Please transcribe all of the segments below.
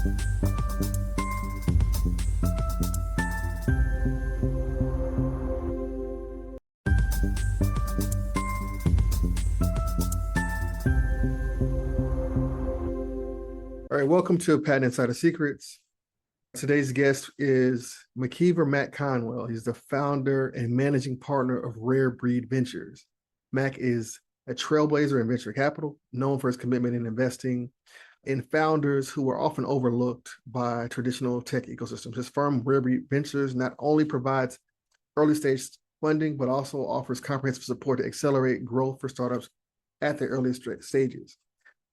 All right, welcome to Patent Insider Secrets. Today's guest is McKeever Conwell. He's the founder and managing partner of Rare Breed Ventures. Mac is a trailblazer in venture capital, known for his commitment in investing in founders who are often overlooked by traditional tech ecosystems. His firm, Rare Breed Ventures, not only provides early stage funding, but also offers comprehensive support to accelerate growth for startups at their earliest stages.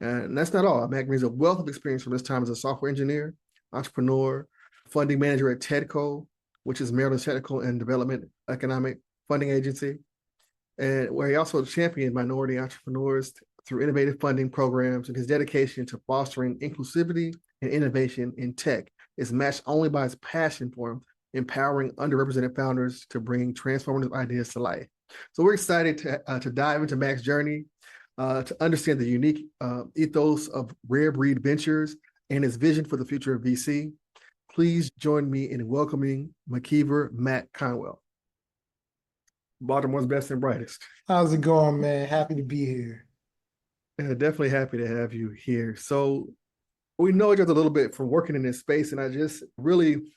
And that's not all. Mac brings a wealth of experience from his time as a software engineer, entrepreneur, funding manager at TEDCO, which is Maryland's Technical and Development Economic Funding Agency, and where he also championed minority entrepreneurs through innovative funding programs. And his dedication to fostering inclusivity and innovation in tech is matched only by his passion for empowering underrepresented founders to bring transformative ideas to life. So we're excited to dive into Mac's journey, to understand the unique ethos of Rare Breed Ventures and his vision for the future of VC. Please join me in welcoming McKeever Conwell, Baltimore's best and brightest. How's it going, man? Happy to be here. Yeah, definitely happy to have you here. So we know each other a little bit from working in this space, and I just really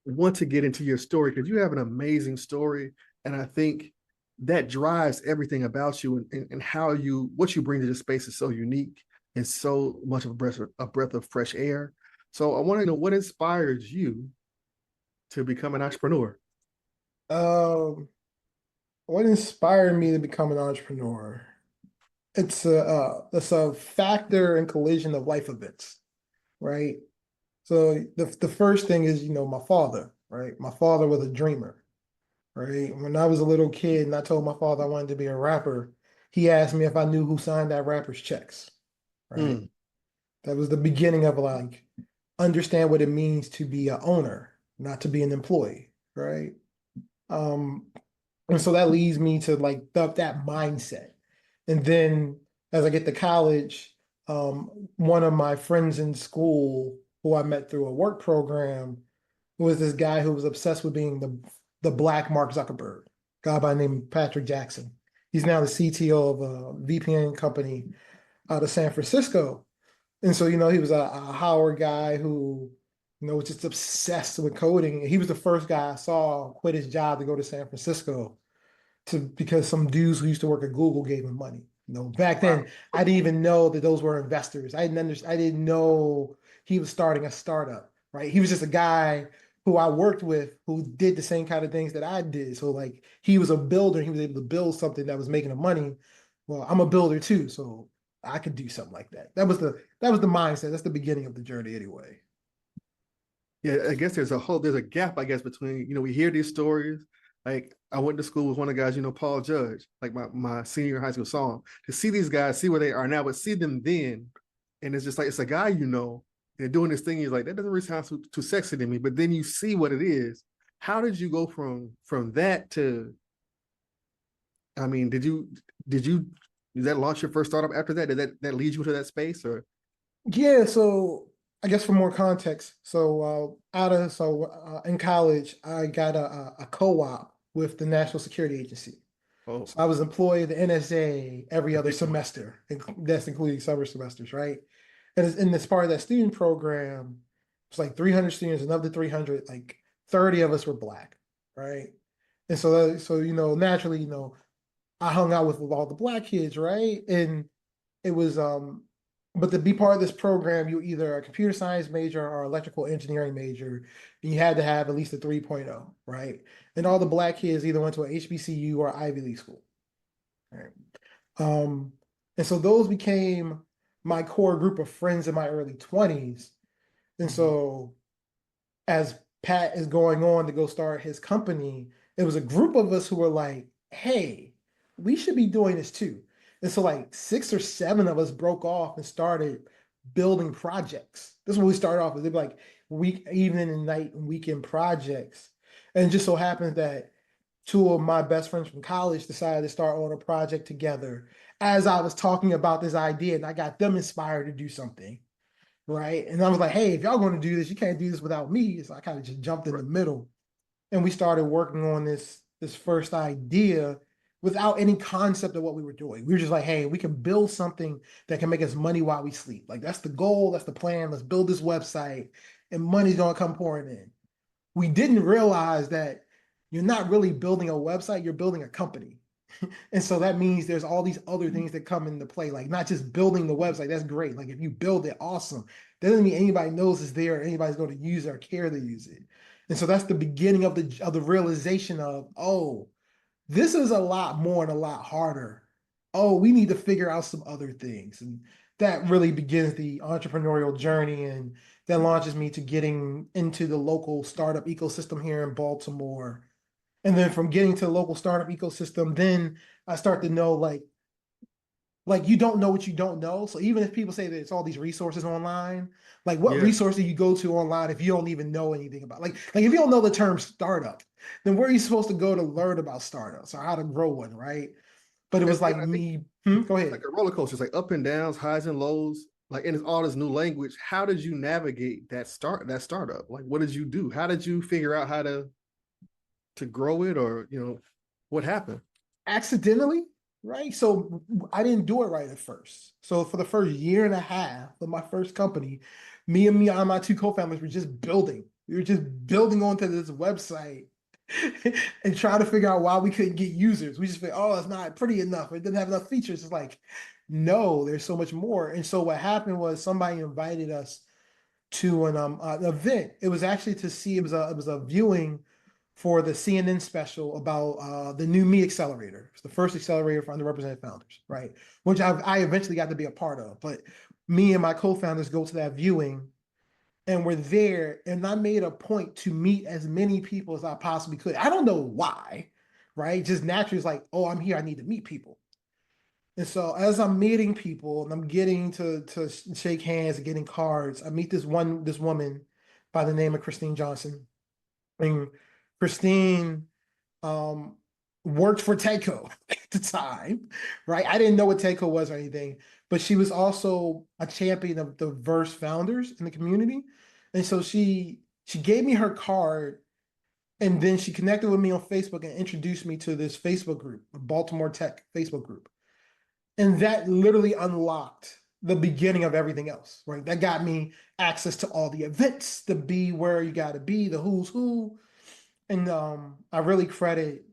want to get into your story because you have an amazing story, and I think that drives everything about you, and how what you bring to the space is so unique and so much of a breath of fresh air. So I want to know what inspires you to become an entrepreneur. What inspired me to become an entrepreneur? It's a factor and collision of life events, right? So the first thing is, my father, right? My father was a dreamer. Right. When I was a little kid and I told my father I wanted to be a rapper, he asked me if I knew who signed that rapper's checks. Right. That was the beginning of understand what it means to be an owner, not to be an employee. Right. And so that leads me to that mindset. And then as I get to college, one of my friends in school who I met through a work program was this guy who was obsessed with being the Black Mark Zuckerberg, a guy by the name of Patrick Jackson. He's now the CTO of a VPN company out of San Francisco. And so, he was a Howard guy who, was just obsessed with coding. He was the first guy I saw quit his job to go to San Francisco because some dudes who used to work at Google gave him money. Back then, I didn't even know that those were investors. I didn't know he was starting a startup, right? He was just a guy who I worked with who did the same kind of things that I did. So he was a builder. He was able to build something that was making him money. Well, I'm a builder too, so I could do something like that. That was the mindset. That's the beginning of the journey anyway. Yeah, I guess there's a gap, I guess, between, we hear these stories. Like I went to school with one of the guys, Paul Judge, like my senior high school saw him. To see these guys, see where they are now, but see them then, and it's just like, it's a guy, they're doing this thing. He's like, that doesn't really sound too sexy to me. But then you see what it is. How did you go from that to? I mean, did that launch your first startup after that? Did that lead you to that space or? Yeah. So I guess for more context, in college, I got a co-op with the National Security Agency. Oh. So I was employed at the NSA every other semester, that's including summer semesters, right? And as part of that student program, it's 300 students, and of the 300, 30 of us were Black, right? And so naturally, I hung out with all the Black kids, right? And it was, but to be part of this program, you were either a computer science major or electrical engineering major, and you had to have at least a 3.0, right? And all the Black kids either went to an HBCU or Ivy League school, right? And so those became my core group of friends in my early 20s. And so as Pat is going on to go start his company, it was a group of us who were like, hey, we should be doing this too. And so 6 or 7 of us broke off and started building projects. This is what we started off with. They'd be evening and night and weekend projects. And it just so happened that 2 of my best friends from college decided to start on a project together as I was talking about this idea, and I got them inspired to do something. right? And I was like, hey, if y'all going to do this, you can't do this without me. So I kind of just jumped in Right. the middle, and we started working on this first idea without any concept of what we were doing. We were just like, hey, we can build something that can make us money while we sleep. Like that's the goal, that's the plan. Let's build this website, and money's gonna come pouring in. We didn't realize that you're not really building a website, you're building a company. And so that means there's all these other things that come into play, like not just building the website. That's great. Like if you build it, awesome. That doesn't mean anybody knows it's there or anybody's going to use it or care to use it. And so that's the beginning of the realization of, oh, this is a lot more and a lot harder. Oh, we need to figure out some other things. And that really begins the entrepreneurial journey. And that launches me to getting into the local startup ecosystem here in Baltimore. And then from getting to the local startup ecosystem, then I start to know like you don't know what you don't know. So even if people say that it's all these resources online, like what Yeah. resource do you go to online if you don't even know anything about like if you don't know the term startup, then where are you supposed to go to learn about startups or how to grow one, right? But it And was like I think me, go it's ahead. like a roller coaster. It's like up and downs, highs and lows. Like, and it's all this new language. How did you navigate that startup? Like, what did you do? How did you figure out how to grow it, or what happened? Accidentally, right? So I didn't do it right at first. So for the first year and a half of my first company, me and my two co-founders were just building. We were just building onto this website and trying to figure out why we couldn't get users. We just feel, oh, it's not pretty enough. It didn't have enough features. It's like, no, there's so much more. And so what happened was somebody invited us to an event. It was actually to see it was a viewing for the CNN special about the new Me Accelerator. It's the first accelerator for underrepresented founders, right? Which I eventually got to be a part of. But me and my co-founders go to that viewing and we're there, and I made a point to meet as many people as I possibly could. I don't know why, right? Just naturally, it's like, oh, I'm here. I need to meet people. And so as I'm meeting people and I'm getting to shake hands and getting cards, I meet this woman by the name of Christine Johnson. And Christine um, worked for Teco at the time, right? I didn't know what Teco was or anything, but she was also a champion of diverse founders in the community. And so she gave me her card, and then she connected with me on Facebook and introduced me to this Facebook group, the Baltimore Tech Facebook group. And that literally unlocked the beginning of everything else, right? That got me access to all the events, to be where you got to be, the who's who. And I really credit,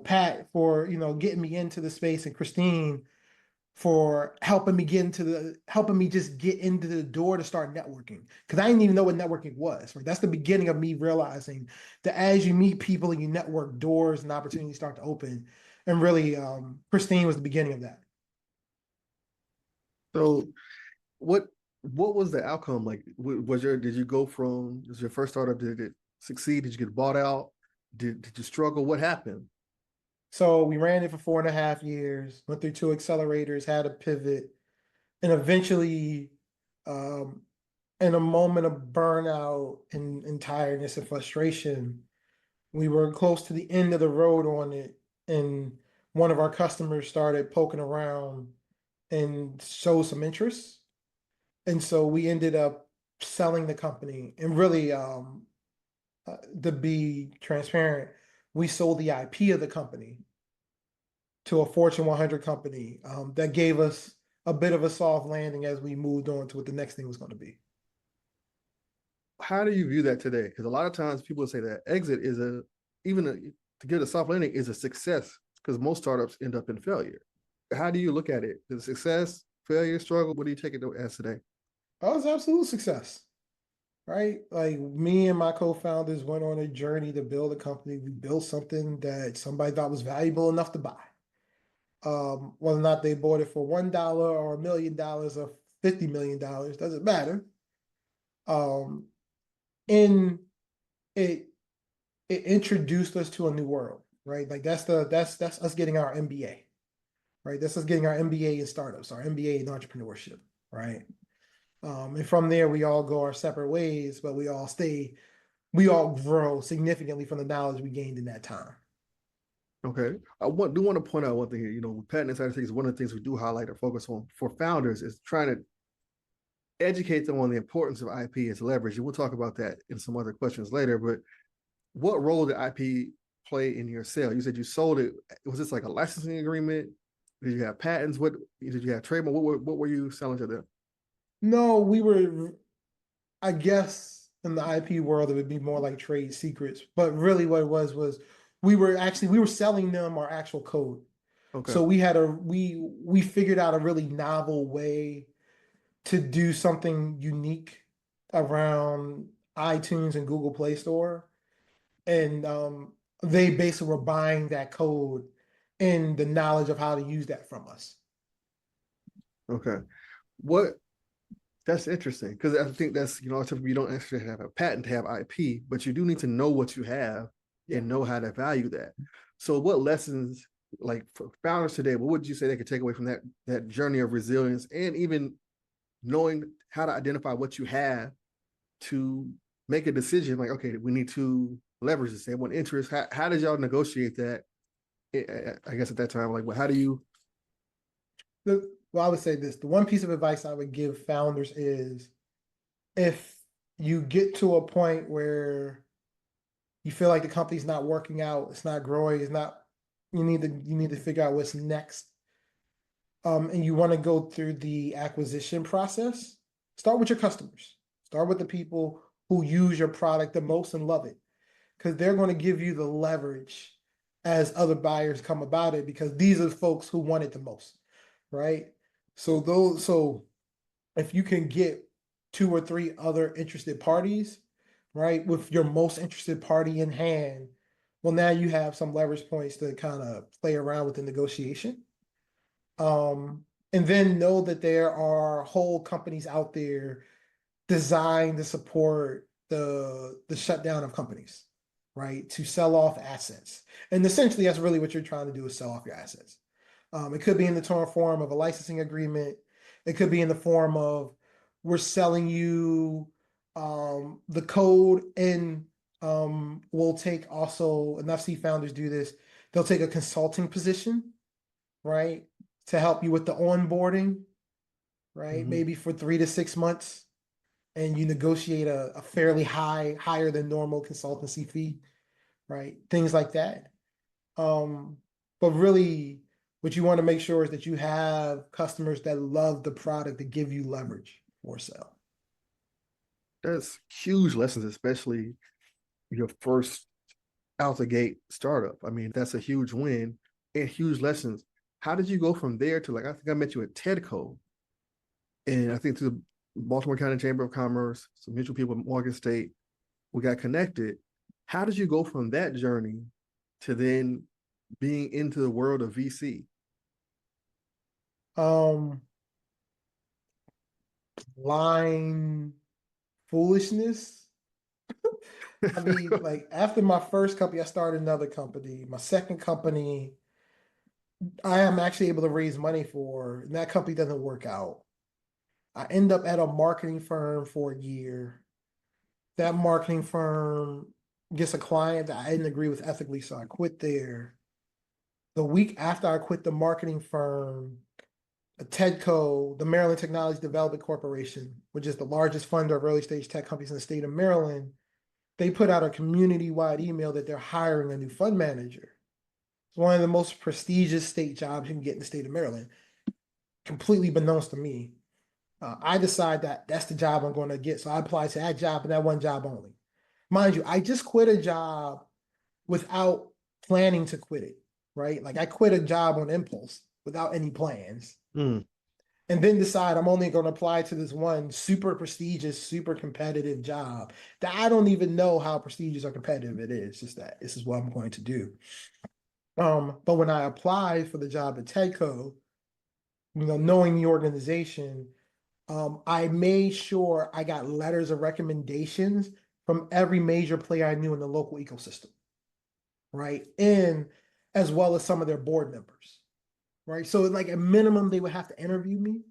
Pat for, getting me into the space, and Christine for helping me just get into the door to start networking. Because I didn't even know what networking was, right? That's the beginning of me realizing that as you meet people and you network, doors and opportunities start to open. And really, Christine was the beginning of that. So, what what was the outcome? Like, was your did you go from was your first startup? Did it succeed? Did you get bought out? Did you struggle? What happened? So we ran it for 4.5 years, went through two accelerators, had a pivot, and eventually, um, in a moment of burnout and tiredness and frustration, we were close to the end of the road on it, and one of our customers started poking around and showed some interest. And so we ended up selling the company. And really, to be transparent, we sold the IP of the company to a Fortune 100 company that gave us a bit of a soft landing as we moved on to what the next thing was going to be. How do you view that today? Because a lot of times people say that exit is to get a soft landing is a success, because most startups end up in failure. How do you look at it? The success, failure, struggle? What do you take it as today? That was absolute success, right? Like me and my co-founders went on a journey to build a company. We built something that somebody thought was valuable enough to buy. Whether or not they bought it for $1 or $1 million or $50 million doesn't matter. Um, and it it introduced us to a new world, right? Like that's us getting our MBA, right? That's us getting our MBA in startups, our MBA in entrepreneurship, right? And from there, we all go our separate ways, but we all grow significantly from the knowledge we gained in that time. Okay. Do want to point out one thing here. With patent insider is one of the things we do highlight or focus on for founders is trying to educate them on the importance of IP as leverage. And we'll talk about that in some other questions later. But what role did IP play in your sale? You said you sold it. Was this like a licensing agreement? Did you have patents? What did you have trademark? What were you selling to them? No, I guess in the IP world, it would be more like trade secrets. But really what it was we were selling them our actual code. Okay. So we figured out a really novel way to do something unique around iTunes and Google Play Store. And they basically were buying that code and the knowledge of how to use that from us. Okay. What That's interesting because I think that's, you don't necessarily have a patent to have IP, but you do need to know what you have Yeah. and know how to value that. So what lessons, like for founders today, what would you say they could take away from that journey of resilience and even knowing how to identify what you have to make a decision like, okay, we need to leverage this. They want interest. How did y'all negotiate that? I guess at that time, like, well, how do you? Well, I would say this. The one piece of advice I would give founders is if you get to a point where you feel like the company's not working out, it's not growing, you need to figure out what's next. And you want to go through the acquisition process, start with your customers. Start with the people who use your product the most and love it. Because they're going to give you the leverage as other buyers come about it, because these are the folks who want it the most, right? So if you can get two or three other interested parties, right, with your most interested party in hand, well, now you have some leverage points to kind of play around with the negotiation. And then know that there are whole companies out there designed to support the shutdown of companies, right? To sell off assets. And essentially that's really what you're trying to do, is sell off your assets. It could be in the form of a licensing agreement. It could be in the form of we're selling you the code, and we'll take also, and I've seen founders do this, they'll take a consulting position, right? To help you with the onboarding, right? Mhm. Maybe for 3 to 6 months, and you negotiate a fairly higher than normal consultancy fee, right? Things like that. But really, what you want to make sure is that you have customers that love the product to give you leverage for sale. That's huge lessons, especially your first out the gate startup. I mean, that's a huge win and huge lessons. How did you go from there to, like, I think I met you at TEDCO, and I think through the Baltimore County Chamber of Commerce, some mutual people at Morgan State, we got connected. How did you go from that journey to then being into the world of VC? Um, Line foolishness. I mean, like after my first company, I started another company. My second company, I am actually able to raise money for, and that company doesn't work out. I end up at a marketing firm for a year. That marketing firm gets a client that I didn't agree with ethically, so I quit there. The week after I quit the marketing firm, TEDCO, the Maryland Technology Development Corporation, which is the largest funder of early stage tech companies in the state of Maryland, they put out a community-wide email that they're hiring a new fund manager. It's one of the most prestigious state jobs you can get in the state of Maryland, completely beknownst to me. I decide that that's the job I'm going to get. So I applied to that job and that one job only. Mind you, I just quit a job without planning to quit it, right? Like I quit a job on impulse without any plans. Mm. And then decide I'm only going to apply to this one super prestigious, super competitive job that I don't even know how prestigious or competitive it is. Just that this is what I'm going to do. But when I applied for the job at TEDCO, knowing the organization, I made sure I got letters of recommendations from every major player I knew in the local ecosystem, right? And as well as some of their board members, right? So like a minimum, they would have to interview me,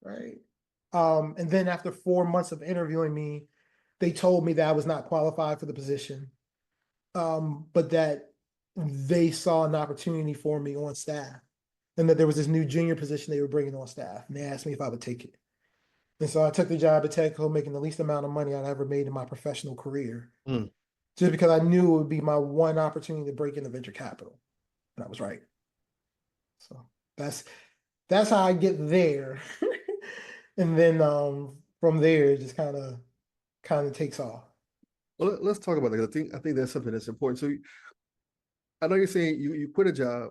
right? And then after 4 months of interviewing me, they told me that I was not qualified for the position, but that they saw an opportunity for me on staff, and that there was this new junior position they were bringing on staff, and they asked me if I would take it. And so I took the job at Tedco, making the least amount of money I'd ever made in my professional career, Mm. just because I knew it would be my one opportunity to break into venture capital. And I was right. So that's that's how I get there. And then from there it just kind of takes off. Well, let's talk about that. I think that's something that's important. So I know you're saying you quit a job.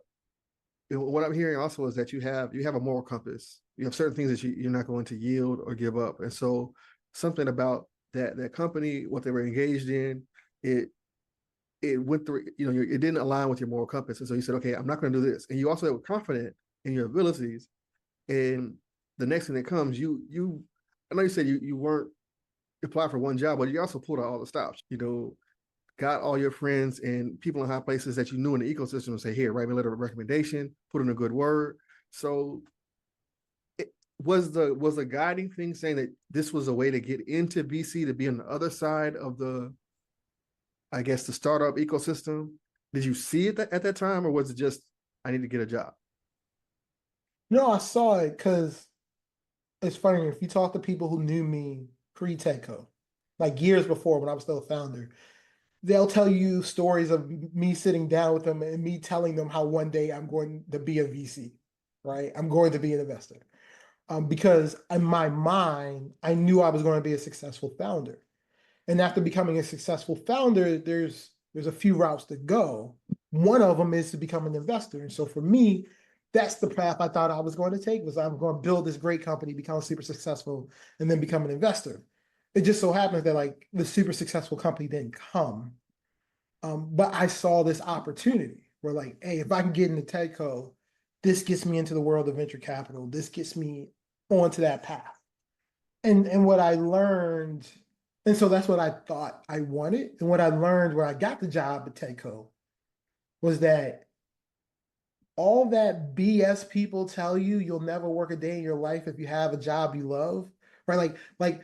What I'm hearing also is that you have a moral compass. You have certain things that you're not going to yield or give up. And so something about that company, what they were engaged in, it it went through, it didn't align with your moral compass. And so you said, okay, I'm not going to do this. And you also were confident in your abilities. And the next thing that comes, I know you said you weren't applied for one job, but you also pulled out all the stops, got all your friends and people in high places that you knew in the ecosystem and say, here, write me a letter of recommendation, put in a good word. So was the guiding thing saying that this was a way to get into VC, to be on the other side of I guess, the startup ecosystem? Did you see it at that time, or was it just, I need to get a job? No, I saw it because it's funny if you talk to people who knew me pre-Tedco, like years before when I was still a founder, they'll tell you stories of me sitting down with them and me telling them how one day I'm going to be a VC, right? I'm going to be an investor. Because in my mind, I knew I was going to be a successful founder. And after becoming a successful founder, there's a few routes to go. One of them is to become an investor. And so for me, that's the path I thought I was going to take, was I'm going to build this great company, become super successful, and then become an investor. It just so happens that like the super successful company didn't come. But I saw this opportunity where like, hey, if I can get into Tedco, this gets me into the world of venture capital. This gets me onto that path. And what I learned, and so that's what I thought I wanted. And what I learned where I got the job at Tedco was that all that BS people tell you, you'll never work a day in your life if you have a job you love, right? Like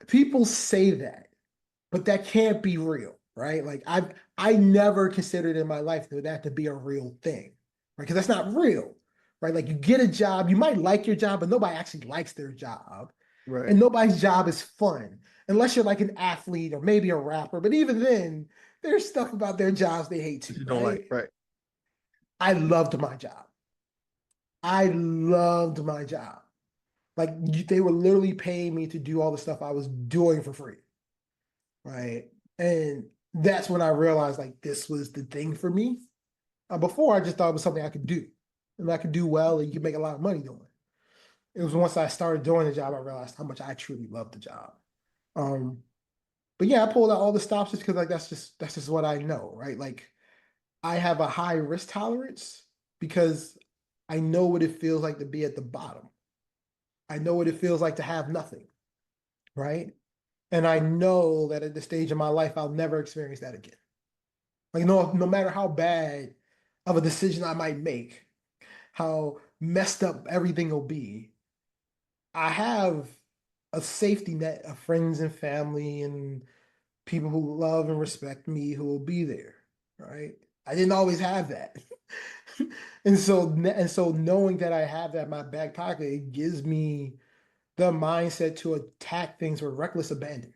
people say that, but that can't be real, right? Like I never considered in my life that to be a real thing, right? Because that's not real, right? Like you get a job, you might like your job, but nobody actually likes their job, Right. and nobody's job is fun unless you're like an athlete or maybe a rapper. But even then, there's stuff about their jobs they hate That too, you don't like. right? Right. I loved my job. I loved my job. Like they were literally paying me to do all the stuff I was doing for free, right? And that's when I realized like this was the thing for me. Before I just thought it was something I could do, and I could do well, and you could make a lot of money doing it. It was once I started doing the job, I realized how much I truly loved the job. Um, but yeah, I pulled out all the stops just because like that's just what I know, right? Like I have a high risk tolerance because I know what it feels like to be at the bottom. I know what it feels like to have nothing, right? And I know that at this stage of my life, I'll never experience that again. Like no matter how bad of a decision I might make, how messed up everything will be, I have a safety net of friends and family and people who love and respect me who will be there, right? I didn't always have that. And so knowing that I have that in my back pocket, it gives me the mindset to attack things with reckless abandon.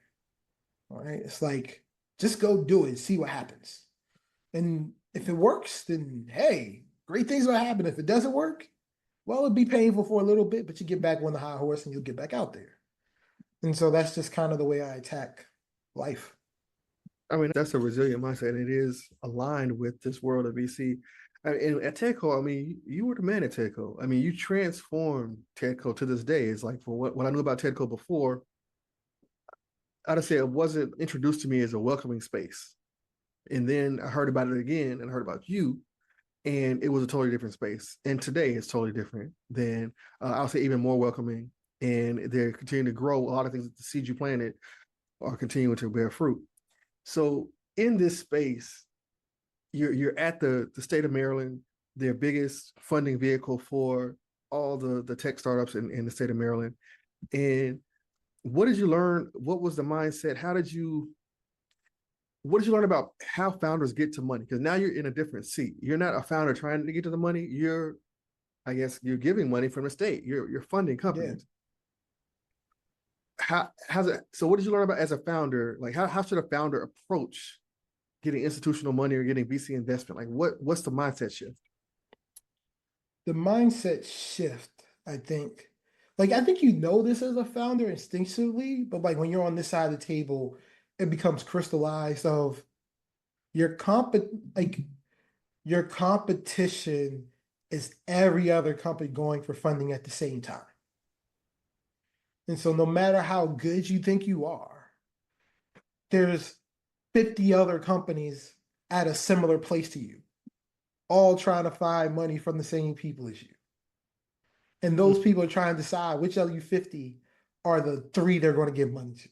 All right. It's like just go do it, see what happens. And if it works, then hey, great things will happen. If it doesn't work, well, it'll be painful for a little bit, but you get back on the high horse and you'll get back out there. And so that's just kind of the way I attack life. I mean, that's a resilient mindset, and it is aligned with this world of VC. And at Tedco, I mean, you were the man at Tedco. I mean, you transformed Tedco to this day. It's like, for what I knew about Tedco before, I'd say it wasn't introduced to me as a welcoming space. And then I heard about it again and I heard about you, and it was a totally different space. And today it's totally different. Than I'll say even more welcoming. And they're continuing to grow. A lot of things, the seeds you planted are continuing to bear fruit. So in this space, you're at the state of Maryland, their biggest funding vehicle for all the tech startups in the state of Maryland. And what did you learn? What was the mindset? What did you learn about how founders get to money? Because now you're in a different seat. You're not a founder trying to get to the money. I guess you're giving money from the state. You're funding Yeah. companies. how's it? So what did you learn about as a founder? Like how should a founder approach getting institutional money or getting VC investment? Like what's the mindset shift? The mindset shift, I think. Like I think you know this as a founder instinctively, but like when you're on this side of the table, it becomes crystallized of your comp like your competition is every other company going for funding at the same time. And so no matter how good you think you are, there's 50 other companies at a similar place to you, all trying to find money from the same people as you. And those people are trying to decide which of you 50 are the three they're going to give money to.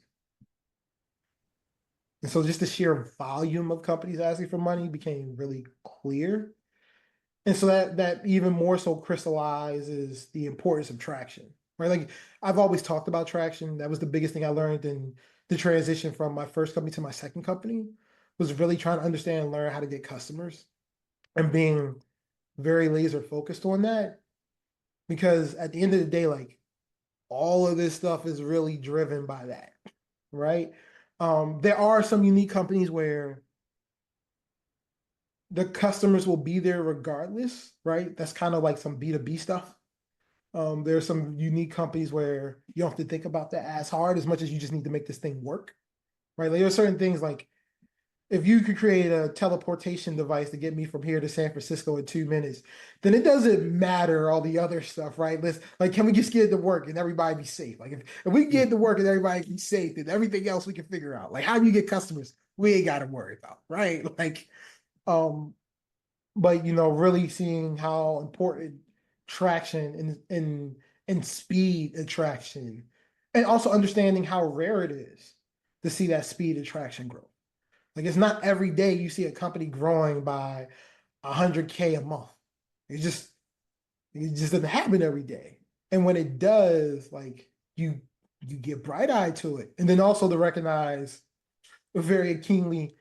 And so just the sheer volume of companies asking for money became really clear. And so that even more so crystallizes the importance of traction, right? Like I've always talked about traction. That was the biggest thing I learned in the transition from my first company to my second company was really trying to understand and learn how to get customers and being very laser focused on that. Because at the end of the day, like all of this stuff is really driven by that, right? There are some unique companies where the customers will be there regardless, right? That's kind of like some B2B stuff. There are some unique companies where you don't have to think about that as hard as much as you just need to make this thing work, right? Like there are certain things like if you could create a teleportation device to get me from here to San Francisco in 2 minutes, then it doesn't matter all the other stuff, right? Let's like, can we just get it to work and everybody be safe? Like if we get it to work and everybody be safe, then everything else we can figure out. Like how do you get customers? We ain't got to worry about, right? Like, um, but really seeing how important traction and speed attraction, and also understanding how rare it is to see that speed attraction grow. Like it's not every day you see a company growing by 100K a month. It just it just doesn't happen every day. And when it does, like you get bright eyed to it, and then also to recognize very keenly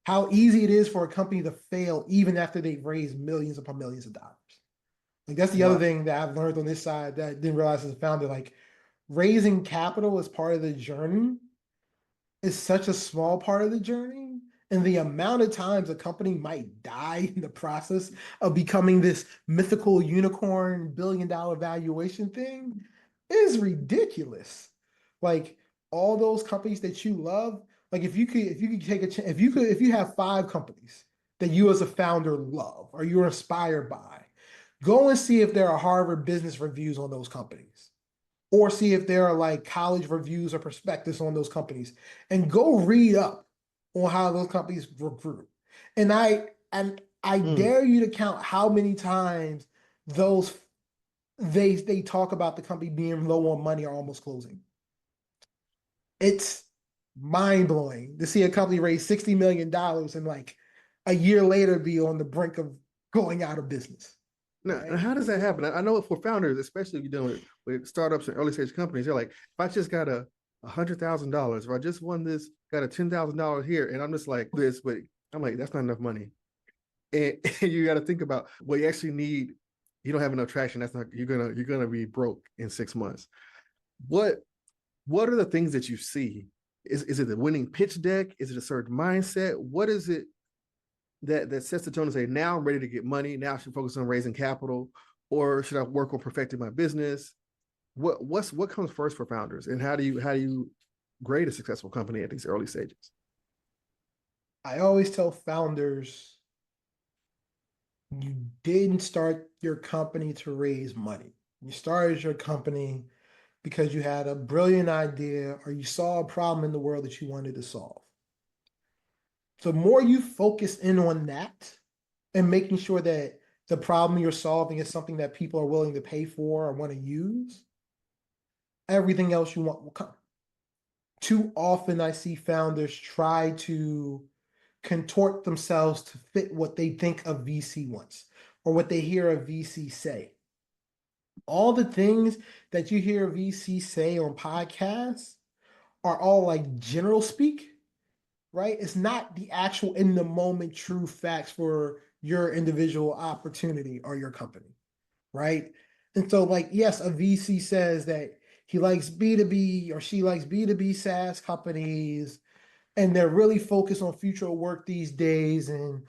how easy it is for a company to fail even after they've raised millions upon millions of dollars. Like that's the other Wow. thing that I've learned on this side that I didn't realize as a founder. Like raising capital as part of the journey is such a small part of the journey. And the amount of times a company might die in the process of becoming this mythical unicorn $1 billion valuation thing is ridiculous. Like all those companies that you love, like if you could take a chance, if you have 5 companies that you as a founder love or you're inspired by, go and see if there are Harvard business reviews on those companies or see if there are like college reviews or perspectives on those companies and go read up on how those companies recruit. And I Mm. dare you to count how many times those they talk about the company being low on money or almost closing. It's mind blowing to see a company raise $60 million and like a year later be on the brink of going out of business. Now, Right. how does that happen? I know for founders, especially if you're dealing with startups and early stage companies, they're like, if I just got $100,000, or I just won this, got a $10,000 here, and I'm just like this, but I'm like, that's not enough money. And you got to think about what you actually need. You don't have enough traction. That's not you're gonna be broke in 6 months. What what are the things that you see? Is it the winning pitch deck? Is it a certain mindset? What is it that sets the tone to say, now I'm ready to get money. Now I should focus on raising capital, or should I work on perfecting my business? What comes first for founders, and how do you grade a successful company at these early stages? I always tell founders you didn't start your company to raise money. You started your company because you had a brilliant idea or you saw a problem in the world that you wanted to solve. So the more you focus in on that and making sure that the problem you're solving is something that people are willing to pay for or want to use, everything else you want will come. Too often I see founders try to contort themselves to fit what they think a VC wants or what they hear a VC say. All the things that you hear a VC say on podcasts are all like general speak, right? It's not the actual in the moment true facts for your individual opportunity or your company, right? And so, like, yes, a VC says that he likes B2B or she likes B2B SaaS companies, and they're really focused on future of work these days. And,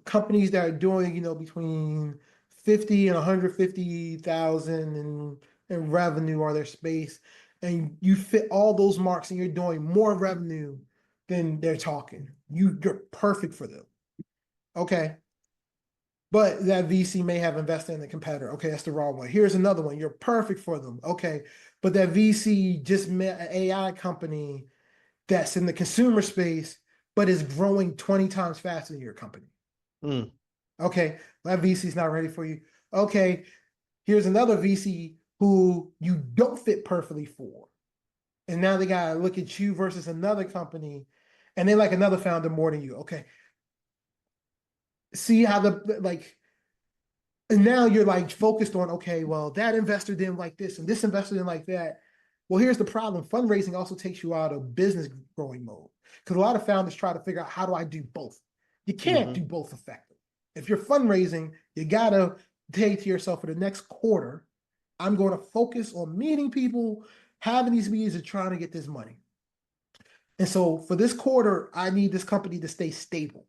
companies that are doing, between 50 and 150,000 in revenue are their space. And you fit all those marks and you're doing more revenue than they're talking. You're perfect for them. Okay. But that VC may have invested in the competitor. Okay, that's the wrong one. Here's another one. You're perfect for them. Okay. But that VC just met an AI company that's in the consumer space, but is growing 20 times faster than your company. Mm. Okay, that VC is not ready for you. Okay, here's another VC who you don't fit perfectly for. And now they got to look at you versus another company, and they like another founder more than you. Okay. See how and now you're like focused on, okay, well, that investor didn't like this and this investor didn't like that. Well, here's the problem. Fundraising also takes you out of business growing mode, because a lot of founders try to figure out, how do I do both? You can't do both effectively. If you're fundraising, you got to say to yourself, for the next quarter, I'm going to focus on meeting people, having these meetings and trying to get this money. And so for this quarter, I need this company to stay stable.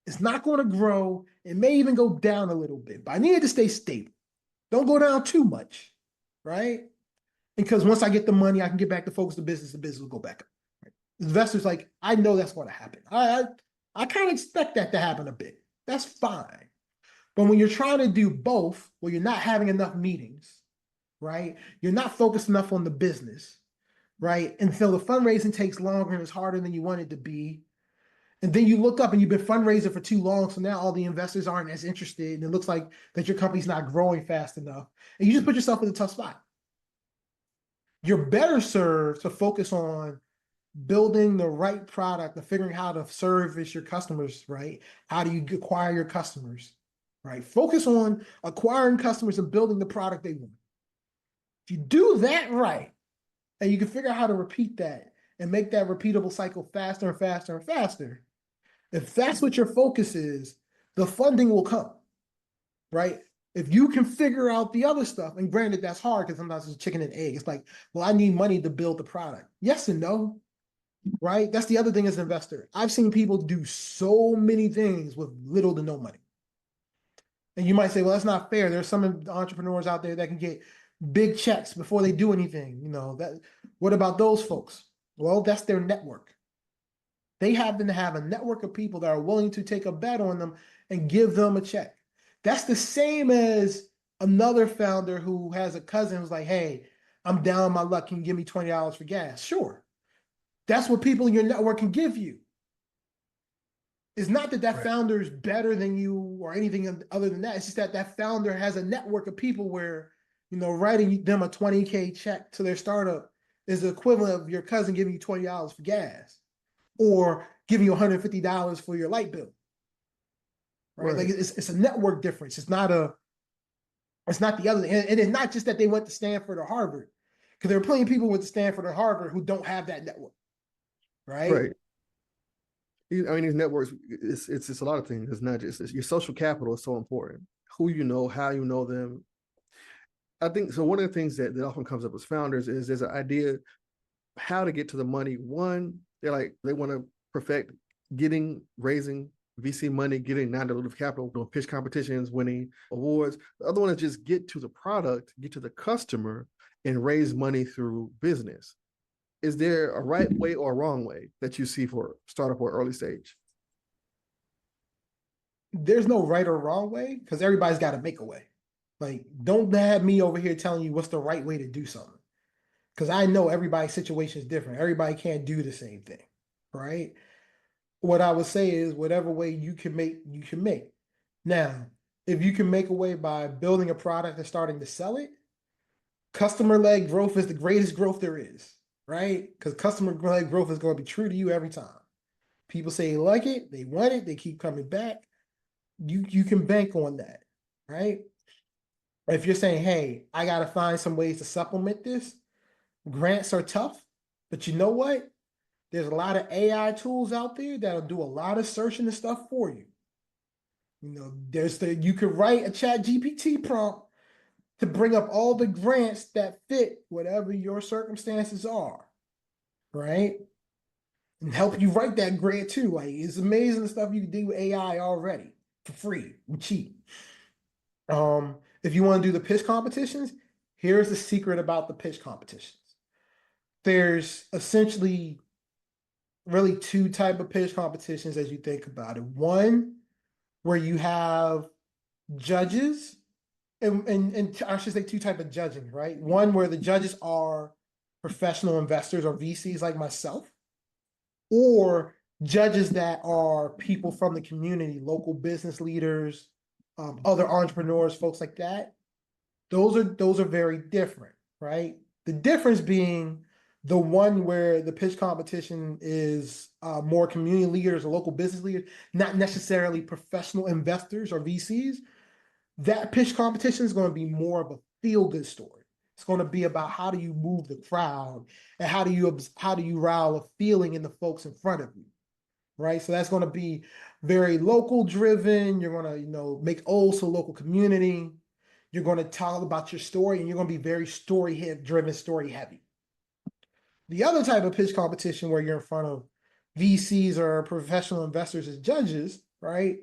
It's not going to grow. It may even go down a little bit, but I need it to stay stable. Don't go down too much, right? Because once I get the money, I can get back to focus the business will go back up. Right? Investors like, I know that's going to happen. I kind of expect that to happen a bit. That's fine. But when you're trying to do both, where you're not having enough meetings, right? You're not focused enough on the business, right? And so the fundraising takes longer and it's harder than you want it to be. And then you look up and you've been fundraising for too long, so now all the investors aren't as interested, and it looks like that your company's not growing fast enough. And you just put yourself in a tough spot. You're better served to focus on building the right product and figuring how to service your customers, right? How do you acquire your customers, right? Focus on acquiring customers and building the product they want. If you do that right, and you can figure out how to repeat that and make that repeatable cycle faster and faster and faster, if that's what your focus is, the funding will come, right? If you can figure out the other stuff, and granted, that's hard because sometimes it's chicken and egg. It's like, well, I need money to build the product. Yes and no, right? That's the other thing as an investor. I've seen people do so many things with little to no money. And you might say, well, that's not fair. There's some entrepreneurs out there that can get big checks before they do anything. What about those folks? Well, that's their network. They happen to have a network of people that are willing to take a bet on them and give them a check. That's the same as another founder who has a cousin who's like, hey, I'm down on my luck. Can you give me $20 for gas? Sure. That's what people in your network can give you. It's not that Right. founder is better than you or anything other than that. It's just that founder has a network of people where, writing them a $20K check to their startup is the equivalent of your cousin giving you $20 for gas, or giving you $150 for your light bill, right? Like it's a network difference. It's not the other. And it's not just that they went to Stanford or Harvard, because there are plenty of people with Stanford or Harvard who don't have that network, right? Right. I mean, these networks, it's just a lot of things. It's not just your social capital is so important. Who you know, how you know them. I think so. One of the things that often comes up as founders is there's an idea how to get to the money. One, they want to perfect raising VC money, getting non-dilutive capital, doing pitch competitions, winning awards. The other one is just get to the product, get to the customer, and raise money through business. Is there a right way or a wrong way that you see for startup or early stage? There's no right or wrong way, because everybody's got to make a way. Like, don't have me over here telling you what's the right way to do something, because I know everybody's situation is different. Everybody can't do the same thing, right? What I would say is whatever way you can make, you can make. Now, if you can make a way by building a product and starting to sell it, customer-led growth is the greatest growth there is, right? Because customer-led growth is going to be true to you every time. People say they like it, they want it, they keep coming back. You can bank on that, right? If you're saying, hey, I got to find some ways to supplement this, grants are tough, but you know what? There's a lot of AI tools out there that'll do a lot of searching and stuff for you. You could write a chat GPT prompt to bring up all the grants that fit whatever your circumstances are, right? And help you write that grant too. Like, it's amazing the stuff you can do with AI already for free and cheap. If you want to do the pitch competitions, here's the secret about the pitch competitions. There's essentially really two type of pitch competitions as you think about it. One where you have judges, and I should say two type of judging, right? One where the judges are professional investors or VCs like myself, or judges that are people from the community, local business leaders, other entrepreneurs, folks like that. Those are very different, right? The difference being the one where the pitch competition is more community leaders or local business leaders, not necessarily professional investors or VCs. That pitch competition is going to be more of a feel-good story. It's going to be about how do you move the crowd and how do you rile a feeling in the folks in front of you, right? So that's going to be very local driven. You're going to, make old to local community. You're going to talk about your story, and you're going to be very story driven, story heavy. The other type of pitch competition where you're in front of VCs or professional investors as judges, right?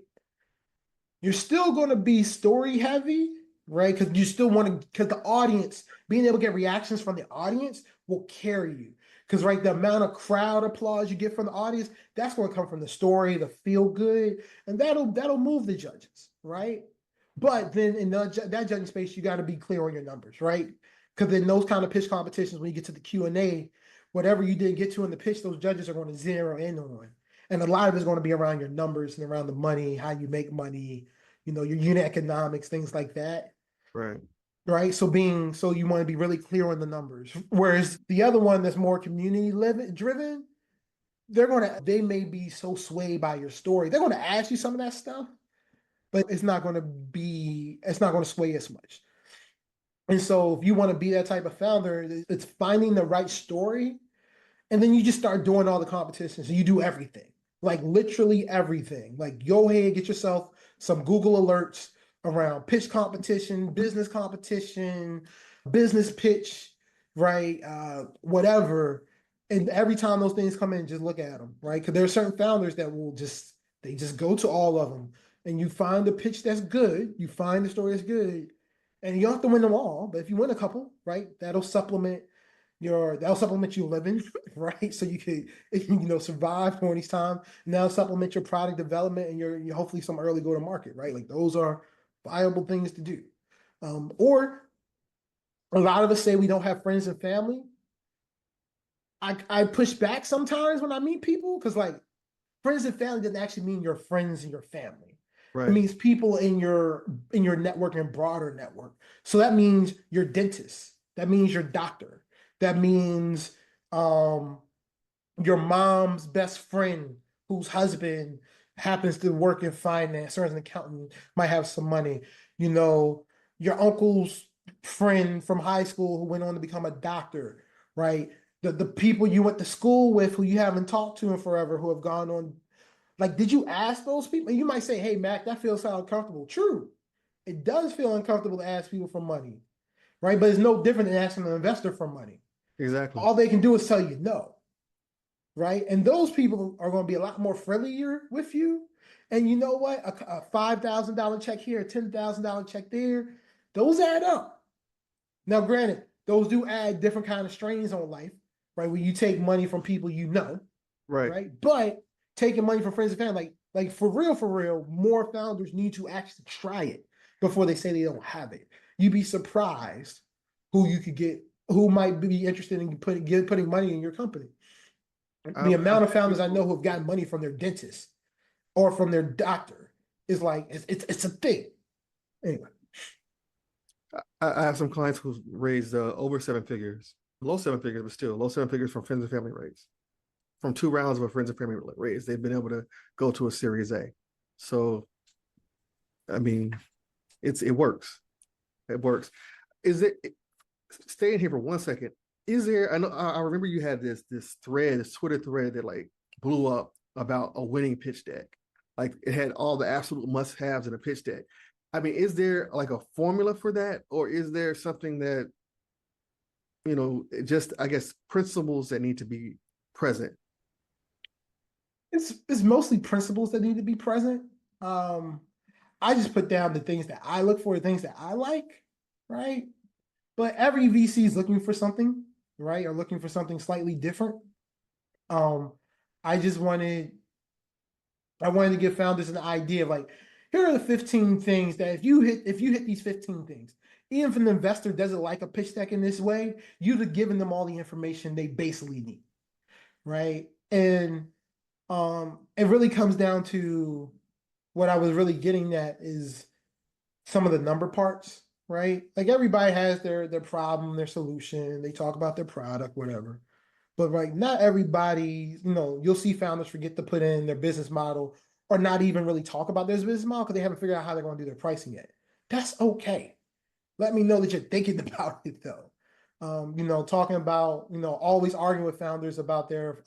You're still going to be story heavy, right? Because you still want to, because the audience, being able to get reactions from the audience will carry you. Because, right, the amount of crowd applause you get from the audience, that's going to come from the story, the feel good, and that'll move the judges, right? But then in that judging space, you got to be clear on your numbers, right? Because in those kind of pitch competitions, when you get to the Q&A, whatever you didn't get to in the pitch, those judges are going to zero in on. And a lot of it's going to be around your numbers and around the money, how you make money, your unit economics, things like that. Right. Right. So you want to be really clear on the numbers. Whereas the other one that's more community driven, they may be so swayed by your story. They're going to ask you some of that stuff, but it's not going to sway as much. And so if you want to be that type of founder, it's finding the right story. And then you just start doing all the competitions and you do everything, like literally everything. Like, go ahead, get yourself some Google alerts around pitch competition, business competition, business pitch, right? Whatever. And every time those things come in, just look at them, right? Because there are certain founders that they just go to all of them. And you find the pitch that's good, you find the story that's good, and you don't have to win them all. But if you win a couple, right, that'll supplement your living, right? So you could, survive during these times. Now supplement your product development and your hopefully some early go to market, right? Like, those are viable things to do. Or a lot of us say we don't have friends and family. I push back sometimes when I meet people, because, like, friends and family doesn't actually mean your friends and your family. Right. It means people in your network and broader network. So that means your dentist. That means your doctor. That means your mom's best friend whose husband happens to work in finance or as an accountant, might have some money. Your uncle's friend from high school who went on to become a doctor, right? The people you went to school with who you haven't talked to in forever, who have gone on. Like, did you ask those people? And you might say, hey, Mac, that feels so uncomfortable. True. It does feel uncomfortable to ask people for money, right? But it's no different than asking an investor for money. Exactly. All they can do is tell you no, right? And those people are going to be a lot more friendlier with you. And you know what? A $5,000 check here, a $10,000 check there, those add up. Now, granted, those do add different kind of strains on life, right? When you take money from people right? But taking money from friends and family, like for real, more founders need to actually try it before they say they don't have it. You'd be surprised who you could get, who might be interested in putting money in your company. The amount of founders I know who have gotten money from their dentist or from their doctor is like, it's a thing. Anyway. I have some clients who've raised over seven figures, low seven figures, but still low seven figures from friends and family raise. From 2 rounds of a friends and family raise, they've been able to go to a Series A. So, I mean, it works. It works. Staying here for 1 second? Is there? I remember you had this Twitter thread that like blew up about a winning pitch deck. Like, it had all the absolute must-haves in a pitch deck. I mean, is there like a formula for that, or is there something that, just, I guess, principles that need to be present? It's mostly principles that need to be present. I just put down the things that I look for, the things that I like, right? But every VC is looking for something, right? Or looking for something slightly different. Um, I just I wanted to give founders an idea of like, here are the 15 things that if you hit these 15 things, even if an investor doesn't like a pitch deck in this way, you'd have given them all the information they basically need, right? And it really comes down to what I was really getting at is some of the number parts, right? Like everybody has their problem, their solution, they talk about their product, whatever. But right, not everybody, you'll see founders forget to put in their business model or not even really talk about their business model because they haven't figured out how they're going to do their pricing yet. That's okay. Let me know that you're thinking about it though. Talking about, always arguing with founders about their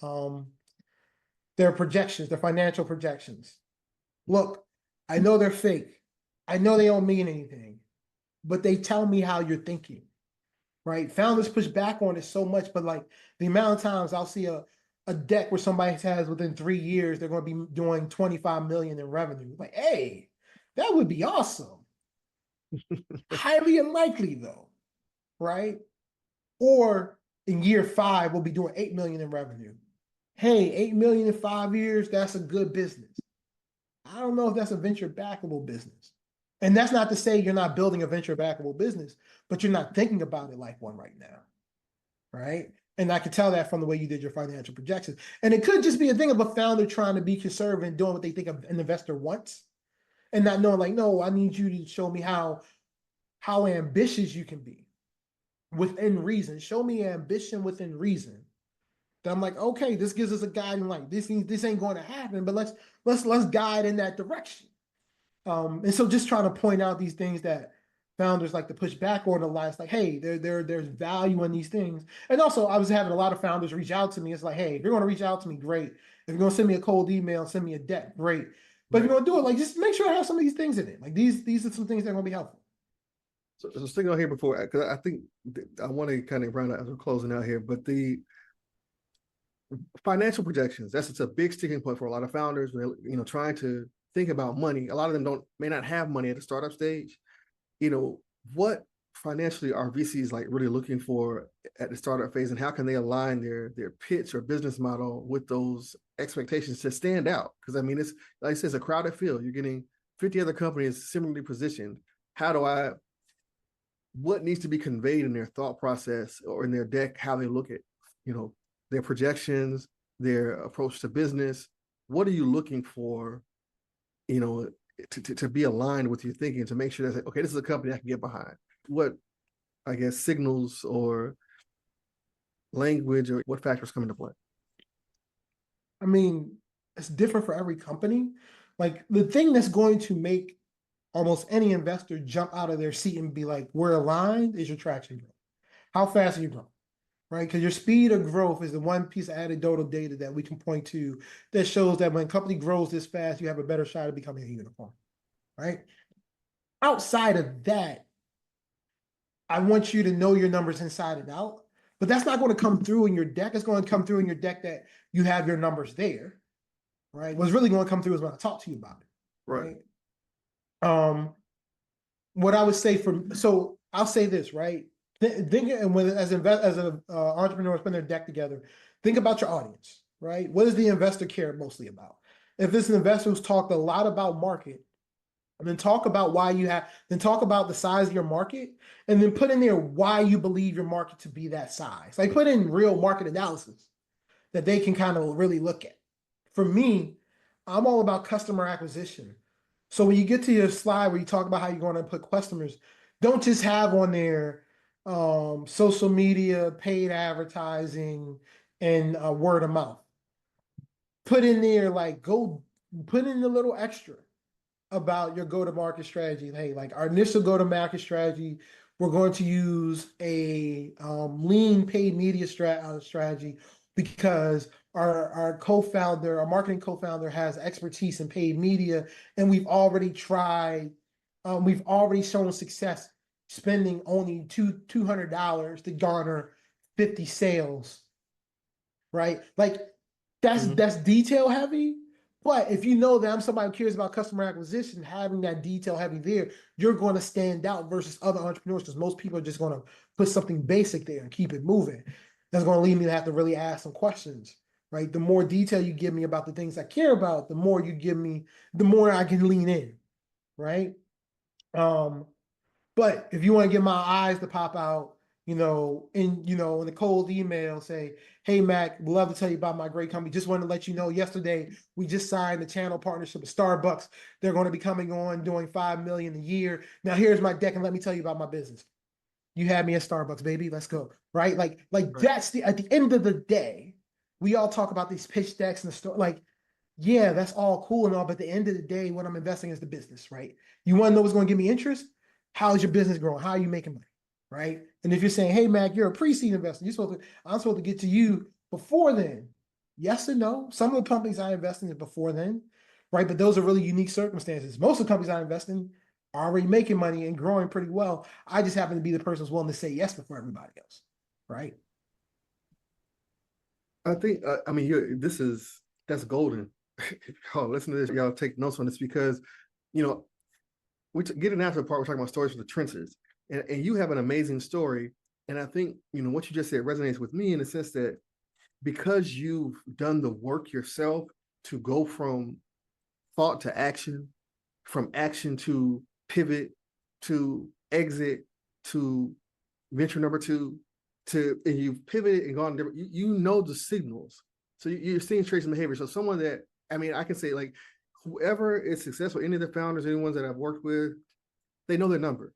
projections, their financial projections. Look, I know they're fake. I know they don't mean anything, but they tell me how you're thinking, right? Founders push back on it so much, but like the amount of times I'll see a deck where somebody says within 3 years they're going to be doing 25 million in revenue. Like, hey, that would be awesome. Highly unlikely though, right? Or in year 5, we'll be doing 8 million in revenue. Hey, 8 million in 5 years, that's a good business. I don't know if that's a venture backable business. And that's not to say you're not building a venture backable business, but you're not thinking about it like one right now. Right. And I can tell that from the way you did your financial projections. And it could just be a thing of a founder trying to be conservative and doing what they think an investor wants and not knowing, like, no, I need you to show me how ambitious you can be within reason. Show me ambition within reason. Then I'm like, okay, this gives us a guiding light. This ain't going to happen, but let's guide in that direction. And so just trying to point out these things that founders like to push back on a lot. It's like, hey, there's value in these things. And also, I was having a lot of founders reach out to me. It's like, hey, if you're going to reach out to me, great. If you're going to send me a cold email, send me a deck, great. But if you're going to do it, like, just make sure I have some of these things in it. Like these are some things that are going to be helpful. So sticking on here before, because I think I want to kind of round out as we're closing out here, but the financial projections, it's a big sticking point for a lot of founders. Trying to think about money. A lot of them may not have money at the startup stage. What financially are VCs like really looking for at the startup phase, and how can they align their pitch or business model with those expectations to stand out? Because I mean, it's like I said, it's a crowded field. You're getting 50 other companies similarly positioned. What needs to be conveyed in their thought process or in their deck, how they look at, their projections, their approach to business? What are you looking for, to be aligned with your thinking, to make sure that, okay, this is a company I can get behind? What, I guess, signals or language or what factors come into play? I mean, it's different for every company. Like the thing that's going to make almost any investor jump out of their seat and be like, we're aligned is your traction growth. How fast are you growing? Right? Because your speed of growth is the one piece of anecdotal data that we can point to that shows that when a company grows this fast, you have a better shot at becoming a unicorn. Right? Outside of that, I want you to know your numbers inside and out, but that's not going to come through in your deck. It's going to come through in your deck that you have your numbers there. Right? What's really going to come through is when I talk to you about it. Right. What I would say so I'll say this, right? Think and when as an entrepreneur putting their deck together, think about your audience, right? What does the investor care mostly about? If it's an investor who's talked a lot about market, and then talk about then talk about the size of your market, and then put in there why you believe your market to be that size. Like put in real market analysis that they can kind of really look at. For me, I'm all about customer acquisition. So when you get to your slide where you talk about how you're going to put customers, don't just have on there social media, paid advertising, and word of mouth. Put in there go put in a little extra about your go-to-market strategy. Hey, like our initial go-to-market strategy, we're going to use a lean paid media strategy because our co-founder, our marketing co-founder has expertise in paid media, and we've already tried We've already shown success spending only $200 to garner 50 sales, right? Like that's detail heavy. But if you know that I'm somebody who cares about customer acquisition, having that detail heavy there, you're going to stand out versus other entrepreneurs because most people are just going to put something basic there and keep it moving. That's going to lead me to have to really ask some questions, right? The more detail you give me about the things I care about, the more you give me, the more I can lean in, right? But if you want to get my eyes to pop out, in the cold email, say, "Hey Mac, would love to tell you about my great company. Just wanted to let you know yesterday we just signed a channel partnership with Starbucks. They're going to be coming on doing 5 million a year. Now here's my deck and let me tell you about my business. You had me at Starbucks, baby. Let's go." Right? Like Right. that's at the end of the day, we all talk about these pitch decks and the store. Like, yeah, that's all cool and all, but at the end of the day, what I'm investing is the business, right? You want to know what's going to give me interest? How is your business growing? How are you making money? Right? And if you're saying, "Hey Mac, you're a pre-seed investor, I'm supposed to get to you before then." Yes and no. Some of the companies I invest in is before then, right? But those are really unique circumstances. Most of the companies I invest in are already making money and growing pretty well. I just happen to be the person who's willing to say yes before everybody else, right? I think I mean that's golden. Oh, listen to this, y'all. Take notes on this because you know getting after the part we're talking about stories from the trenches, and you have an amazing story, and I think what you just said resonates with me in the sense that because you've done the work yourself to go from thought to action, from action to pivot to exit to venture number two and you've pivoted and gone different. You know the signals, so you're seeing traits and behavior. So someone that I can say like whoever is successful, any of the founders, any ones that I've worked with, they know their numbers.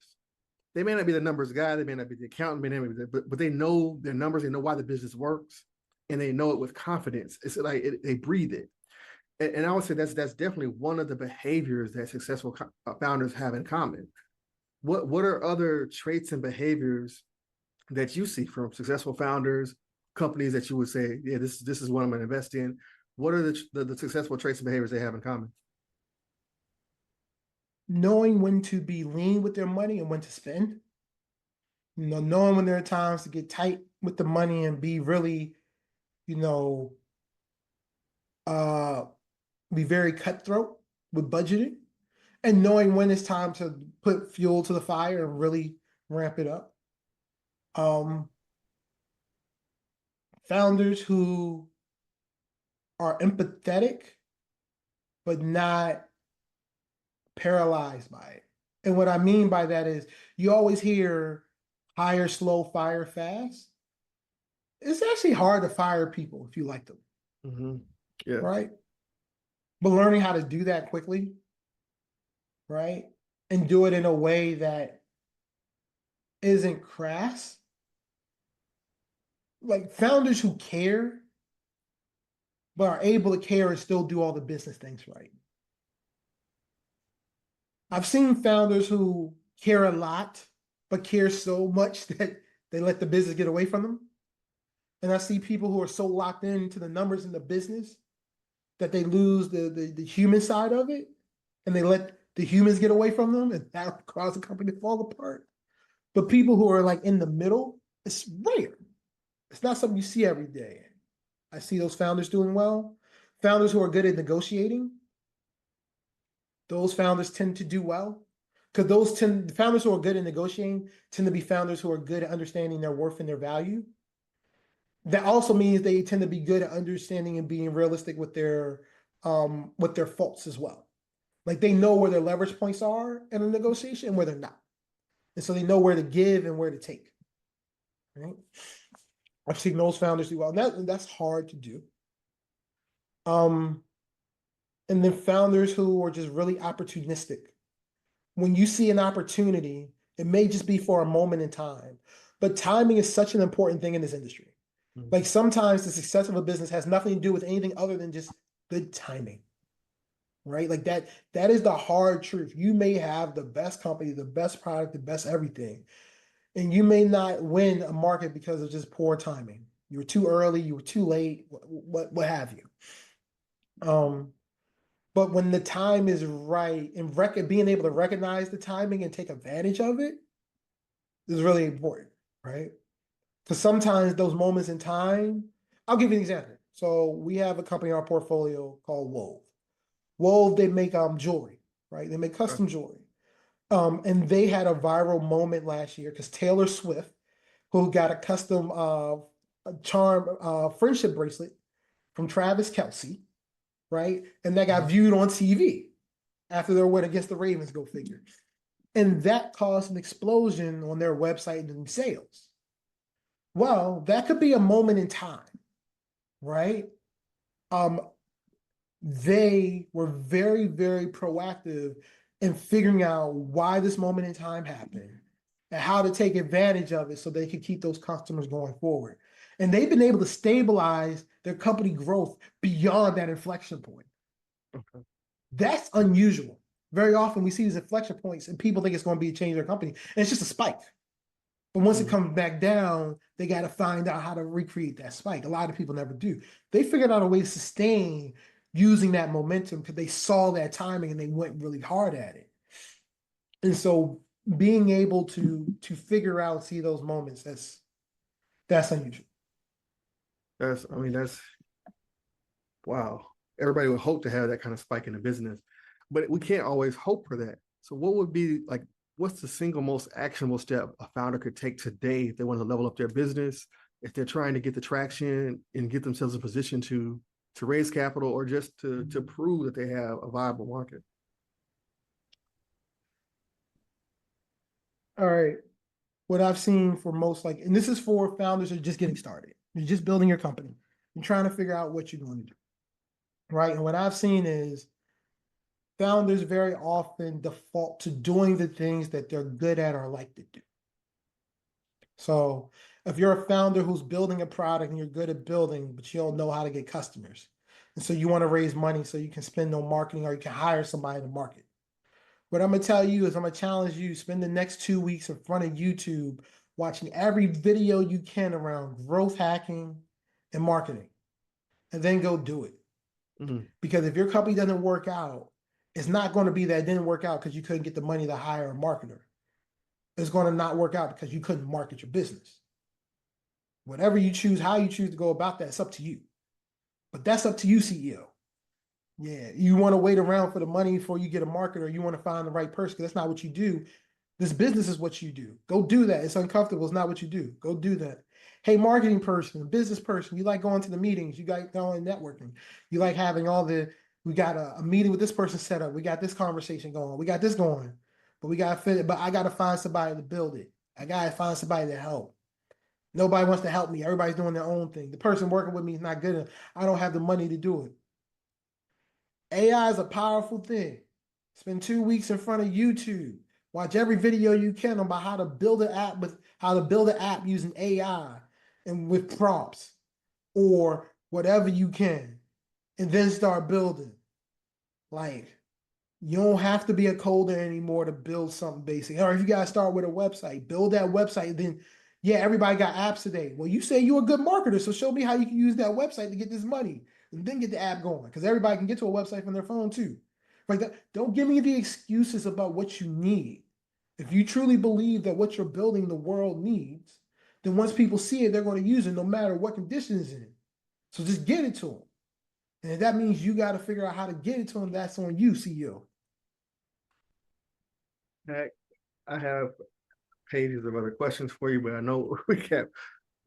They may not be the numbers guy, they may not be the accountant, may not be but they know their numbers. They know why the business works, and they know it with confidence. It's like they breathe it. And I would say that's definitely one of the behaviors that successful founders have in common. What are other traits and behaviors that you see from successful founders, companies that you would say, yeah, this is what I'm going to invest in? What are the successful traits and behaviors they have in common? Knowing when to be lean with their money and when to spend. Knowing when there are times to get tight with the money and be really, you know, uh, be very cutthroat with budgeting, and knowing when it's time to put fuel to the fire and really ramp it up. Um, Founders who are empathetic but not paralyzed by it. And what I mean by that is you always hear hire slow, fire fast. It's actually hard to fire people if you like them, Mm-hmm. Yeah. right? But learning how to do that quickly, right? And do it in a way that isn't crass. Like founders who care, but are able to care and still do all the business things right. I've seen founders who care a lot, but care so much that they let the business get away from them. And I see people who are so locked into the numbers in the business that they lose the human side of it, and they let the humans get away from them, and that causes the company to fall apart. But people who are like in the middle, it's rare. It's not something you see every day. I see those founders doing well. Founders who are good at negotiating, those founders tend to do well. Because the founders who are good at negotiating tend to be founders who are good at understanding their worth and their value. That also means they tend to be good at understanding and being realistic with their faults as well. Like they know where their leverage points are in a negotiation and where they're not. And so they know where to give and where to take. Right? I've seen those founders do well. And that's hard to do. And then founders who are just really opportunistic. When you see an opportunity, it may just be for a moment in time, but timing is such an important thing in this industry. Mm-hmm. Like sometimes the success of a business has nothing to do with anything other than just good timing, right? Like that is the hard truth. You may have the best company, the best product, the best everything, and you may not win a market because of just poor timing. You were too early, you were too late, what have you. But when the time is right and being able to recognize the timing and take advantage of it is really important, right? Because sometimes those moments in time, I'll give you an example. So we have a company in our portfolio called Wove. Wove, they make jewelry, right? They make Okay. custom jewelry. And they had a viral moment last year because Taylor Swift, who got a custom charm friendship bracelet from Travis Kelce, right? And that got Mhm. viewed on TV after their win against the Ravens, go figure. And that caused an explosion on their website and sales. Well, that could be a moment in time, right? Um, they were very, very proactive in figuring out why this moment in time happened and how to take advantage of it so they could keep those customers going forward. And they've been able to stabilize their company growth beyond that inflection point. Okay. That's unusual. Very often we see these inflection points and people think it's going to be a change in their company, and it's just a spike. But once it Mhm. comes back down, they got to find out how to recreate that spike. A lot of people never do. They figured out a way to sustain using that momentum because they saw that timing and they went really hard at it. And so being able to figure out, see those moments, that's unusual. I mean, that's wow. Everybody would hope to have that kind of spike in the business, but we can't always hope for that. So, what would be like, what's the single most actionable step a founder could take today if they want to level up their business, if they're trying to get the traction and get themselves in a position to raise capital or just to prove that they have a viable market? All right. What I've seen for most and this is for founders who are just getting started. You're just building your company. You're trying to figure out what you're going to do. Right. And what I've seen is founders very often default to doing the things that they're good at or like to do. So if you're a founder who's building a product and you're good at building, but you don't know how to get customers, and so you want to raise money so you can spend on marketing or you can hire somebody to market. What I'm gonna tell you is I'm gonna challenge you, spend the next 2 weeks in front of YouTube watching every video you can around growth hacking and marketing, and then go do it. Mhm. Because if your company doesn't work out, it's not going to be that it didn't work out because you couldn't get the money to hire a marketer. It's going to not work out because you couldn't market your business. Whatever you choose, how you choose to go about that, it's up to you. But that's up to you, CEO. Yeah, you want to wait around for the money before you get a marketer. You want to find the right person because that's not what you do. This business is what you do. Go do that. It's uncomfortable. It's not what you do. Go do that. Hey, marketing person, business person, you like going to the meetings. You like going networking. You like having we got a meeting with this person set up. We got this conversation going. We got this going. But we got to fit it. But I got to find somebody to build it. I got to find somebody to help. Nobody wants to help me. Everybody's doing their own thing. The person working with me is not good enough. I don't have the money to do it. AI is a powerful thing. Spend 2 weeks in front of YouTube. Watch every video you can about how to build an app using AI and with prompts or whatever you can, and then start building. Like you don't have to be a coder anymore to build something basic. Or if you gotta start with a website, build that website. Then yeah, everybody got apps today. Well, you say you're a good marketer, so show me how you can use that website to get this money and then get the app going. Because everybody can get to a website from their phone too. Like that, don't give me the excuses about what you need. If you truly believe that what you're building the world needs, then once people see it, they're going to use it no matter what condition it's in. So just get it to them. And if that means you got to figure out how to get it to them, that's on you, CEO. Heck, I have pages of other questions for you, but I know we kept,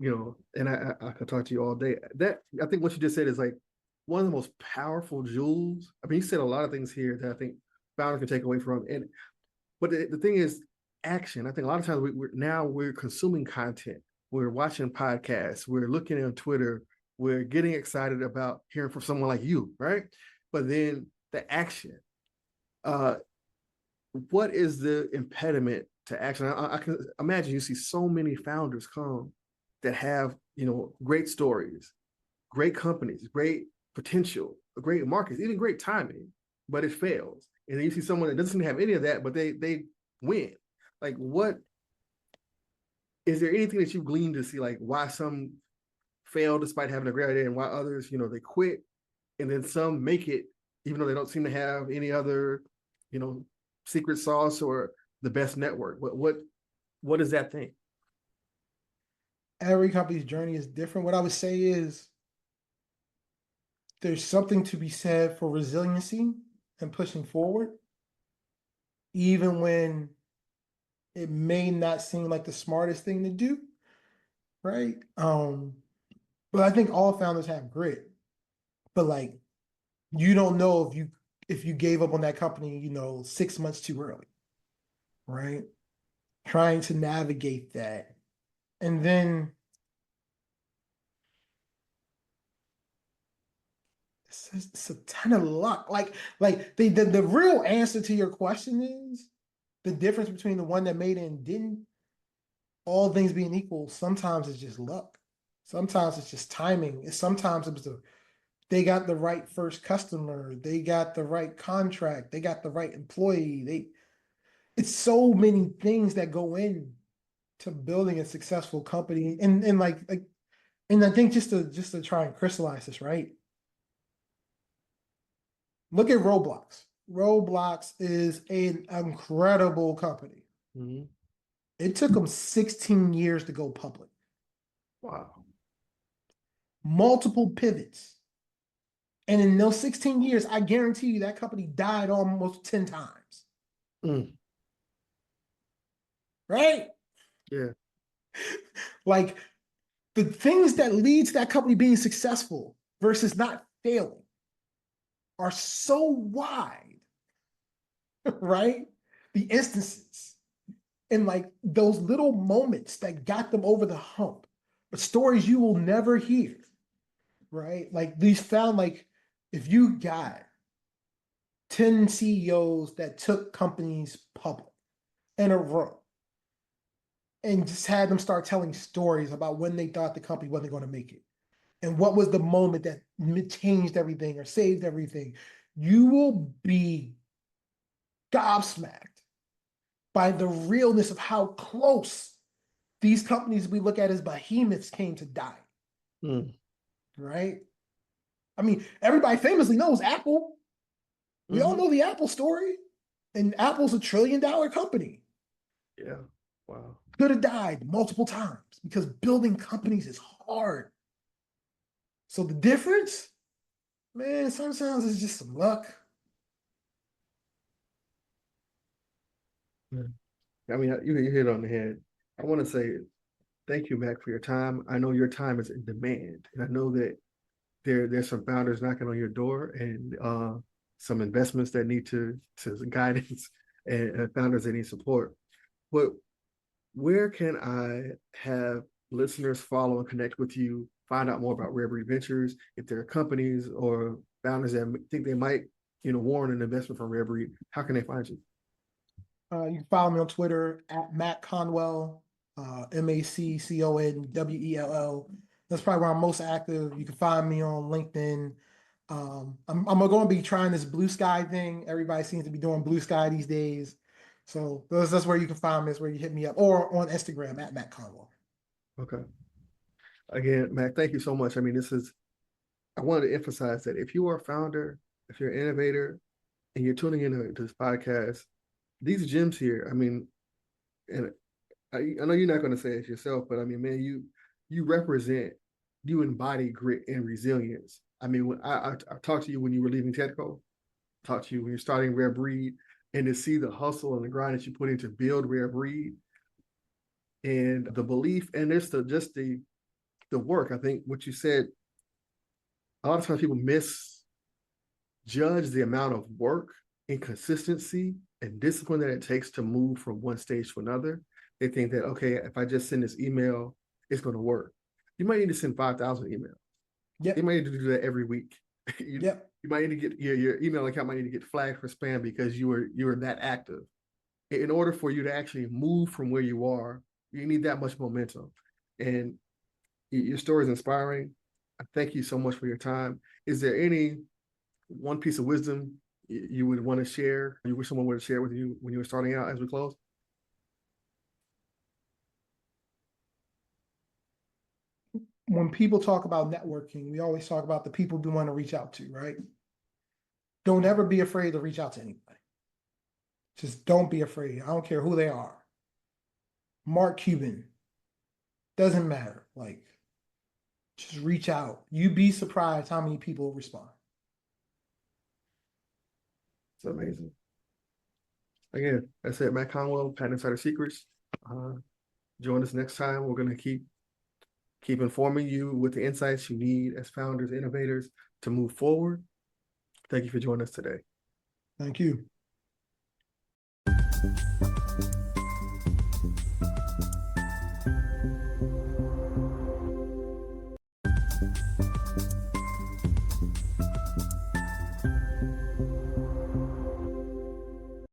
and I could talk to you all day. That I think what you just said is like one of the most powerful jewels. I mean, you said a lot of things here that I think founders can take away from. But the thing is, action. I think a lot of times we're consuming content. We're watching podcasts. We're looking on Twitter. We're getting excited about hearing from someone like you, right? But then the action. Uh, what is the impediment to action? I can imagine you see so many founders come that have great stories, great companies, great potential, great markets, even great timing, but it fails. And then you see someone that doesn't have any of that, but they win. Like, what is there anything that you've gleaned to see, like why some fail despite having a great idea, and why others, they quit, and then some make it even though they don't seem to have any other, secret sauce or the best network? What is that thing? Every company's journey is different. What I would say is there's something to be said for resiliency and pushing forward, even when it may not seem like the smartest thing to do, right? But I think all founders have grit. But like you don't know if you gave up on that company, 6 months too early, right? Trying to navigate that. And then it's a ton of luck. Like the real answer to your question is the difference between the one that made it and didn't, all things being equal, sometimes it's just luck. Sometimes it's just timing. Sometimes it was they got the right first customer, they got the right contract, they got the right employee. It's so many things that go in to building a successful company. And and I think just to try and crystallize this, right? Look at Roblox. Roblox is an incredible company. Mhm. It took them 16 years to go public. Wow. Multiple pivots. And in those 16 years, I guarantee you that company died almost 10 times. Mm. Right? Yeah. Like the things that lead to that company being successful versus not failing are so wide, right? The instances and like those little moments that got them over the hump, but stories you will never hear, right? Like these found like if you got 10 CEOs that took companies public in a row and just had them start telling stories about when they thought the company wasn't going to make it and what was the moment that changed everything or saved everything, you will be gobsmacked by the realness of how close these companies we look at as behemoths came to die. Mm. Right? I mean, everybody famously knows Apple. We all Mm-hmm. know the Apple story, and Apple's $1 trillion company. Yeah. Wow. Could have died multiple times because building companies is hard. So the difference, man, sometimes it's just some luck. Yeah. I mean, you hit on the head. I want to say thank you, Mac, for your time. I know your time is in demand, and I know that there's some founders knocking on your door, and some investments that need to guidance, and founders that need support. But where can I have listeners follow and connect with you, find out more about Rare Breed Ventures, if there are companies or founders that think they might, warrant an investment from Rare Breed, how can they find you? You can follow me on Twitter at Mac Conwell, MacConwell. That's probably where I'm most active. You can find me on LinkedIn. I'm going to be trying this Blue Sky thing. Everybody seems to be doing Blue Sky these days. So that's where you can find me. That's where you hit me up or on Instagram at Mac Conwell. Okay. Again, Mac, thank you so much. I mean, I wanted to emphasize that if you are a founder, if you're an innovator, and you're tuning into this podcast, these gems here, I mean, and I know you're not going to say it yourself, but I mean, man, you represent, you embody grit and resilience. I mean, when I talked to you when you were leaving Tedco, talked to you when you're starting Rare Breed, and to see the hustle and the grind that you put in to build Rare Breed, and the belief, and there's the work. I think what you said, a lot of times people misjudge the amount of work and consistency and discipline that it takes to move from one stage to another. They think that, okay, if I just send this email, it's going to work. You might need to send 5,000 emails. You Yep. might need to do that every week. you, Yep. you might need to get your email account might need to get flagged for spam because you were that active. In order for you to actually move from where you are, you need that much momentum. And your story is inspiring. I thank you so much for your time. Is there any one piece of wisdom you would want to share, you wish someone would share with you when you were starting out as we close? When people talk about networking, we always talk about the people we want to reach out to, right? Don't ever be afraid to reach out to anybody. Just don't be afraid. I don't care who they are. Mark Cuban. Doesn't matter. Like, just reach out. You'd be surprised how many people respond. It's amazing. Again, that's it. Matt Conwell, Patent Insider Secrets. Join us next time. We're going to keep informing you with the insights you need as founders, innovators to move forward. Thank you for joining us today. Thank you.